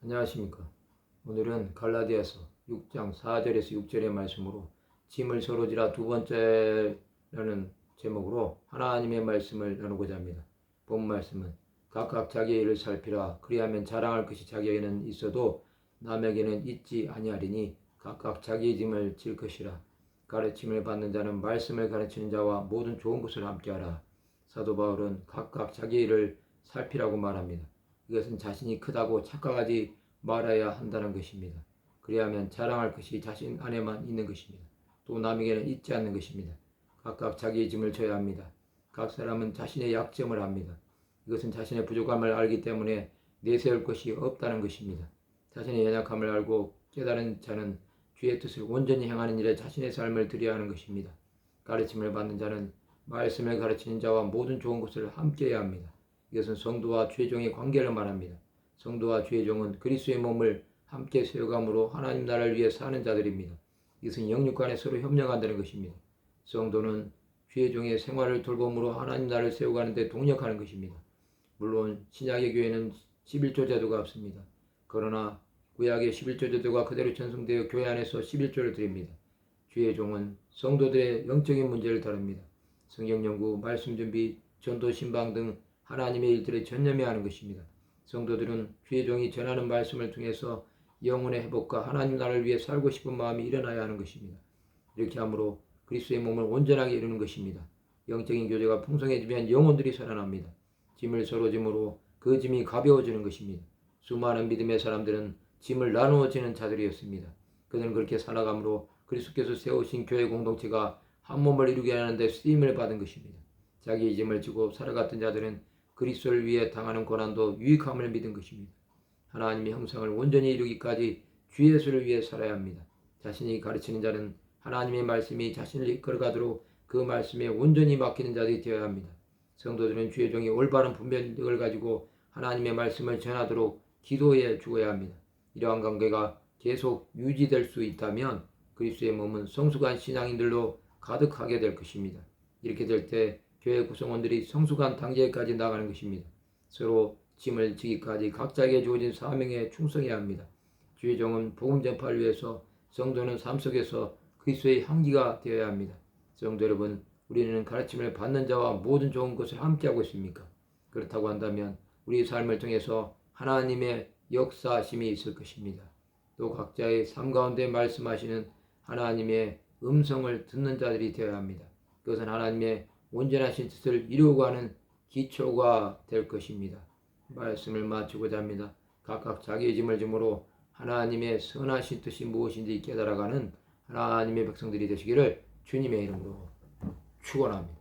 안녕하십니까. 오늘은 갈라디아서 6장 4절에서 6절의 말씀으로 짐을 서로 지라 두 번째라는 제목으로 하나님의 말씀을 나누고자 합니다. 본 말씀은 각각 자기의 일을 살피라. 그리하면 자랑할 것이 자기에게는 있어도 남에게는 있지 아니하리니 각각 자기의 짐을 질 것이라. 가르침을 받는 자는 말씀을 가르치는 자와 모든 좋은 것을 함께하라. 사도 바울은 각각 자기의 일을 살피라고 말합니다. 이것은 자신이 크다고 착각하지 말아야 한다는 것입니다. 그리하면 자랑할 것이 자신 안에만 있는 것입니다. 또 남에게는 있지 않는 것입니다. 각각 자기의 짐을 져야 합니다. 각 사람은 자신의 약점을 압니다. 이것은 자신의 부족함을 알기 때문에 내세울 것이 없다는 것입니다. 자신의 연약함을 알고 깨달은 자는 주의 뜻을 온전히 행하는 일에 자신의 삶을 드려야 하는 것입니다. 가르침을 받는 자는 말씀을 가르치는 자와 모든 좋은 것을 함께해야 합니다. 이것은 성도와 주의 종의 관계를 말합니다. 성도와 주의 종은 그리스도의 몸을 함께 세워감으로 하나님 나라를 위해 사는 자들입니다. 이것은 영육 간에 서로 협력한다는 것입니다. 성도는 주의 종의 생활을 돌봄으로 하나님 나라를 세워가는 데 동력하는 것입니다. 물론 신약의 교회는 11조 제도가 없습니다. 그러나 구약의 11조 제도가 그대로 전승되어 교회 안에서 11조를 드립니다. 주의 종은 성도들의 영적인 문제를 다룹니다. 성경 연구, 말씀 준비, 전도 신방 등 하나님의 일들에 전념해야 하는 것입니다. 성도들은 주의 종이 전하는 말씀을 통해서 영혼의 회복과 하나님 나라를 위해 살고 싶은 마음이 일어나야 하는 것입니다. 이렇게 함으로 그리스도의 몸을 온전하게 이루는 것입니다. 영적인 교제가 풍성해지면 영혼들이 살아납니다. 짐을 서로 짐으로 그 짐이 가벼워지는 것입니다. 수많은 믿음의 사람들은 짐을 나누어 지는 자들이었습니다. 그들은 그렇게 살아감으로 그리스도께서 세우신 교회 공동체가 한 몸을 이루게 하는 데 쓰임을 받은 것입니다. 자기의 짐을 지고 살아갔던 자들은 그리스도를 위해 당하는 고난도 유익함을 믿은 것입니다. 하나님의 형상을 온전히 이루기까지 주 예수를 위해 살아야 합니다. 자신이 가르치는 자는 하나님의 말씀이 자신을 이끌어가도록 그 말씀에 온전히 맡기는 자들이 되어야 합니다. 성도들은 주의 종이 올바른 분별력을 가지고 하나님의 말씀을 전하도록 기도해 주어야 합니다. 이러한 관계가 계속 유지될 수 있다면 그리스도의 몸은 성숙한 신앙인들로 가득하게 될 것입니다. 이렇게 될 때 교회 구성원들이 성숙한 단계까지 나가는 것입니다. 서로 짐을 지기까지 각자에게 주어진 사명에 충성해야 합니다. 주의 종은 복음 전파를 위해서, 성도는 삶 속에서 그리스도의 향기가 되어야 합니다. 성도 여러분, 우리는 가르침을 받는 자와 모든 좋은 것을 함께하고 있습니까? 그렇다고 한다면 우리 삶을 통해서 하나님의 역사심이 있을 것입니다. 또 각자의 삶 가운데 말씀하시는 하나님의 음성을 듣는 자들이 되어야 합니다. 그것은 하나님의 온전하신 뜻을 이루고 하는 기초가 될 것입니다. 말씀을 마치고자 합니다. 각각 자기의 짐을 짐으로 하나님의 선하신 뜻이 무엇인지 깨달아가는 하나님의 백성들이 되시기를 주님의 이름으로 축원합니다.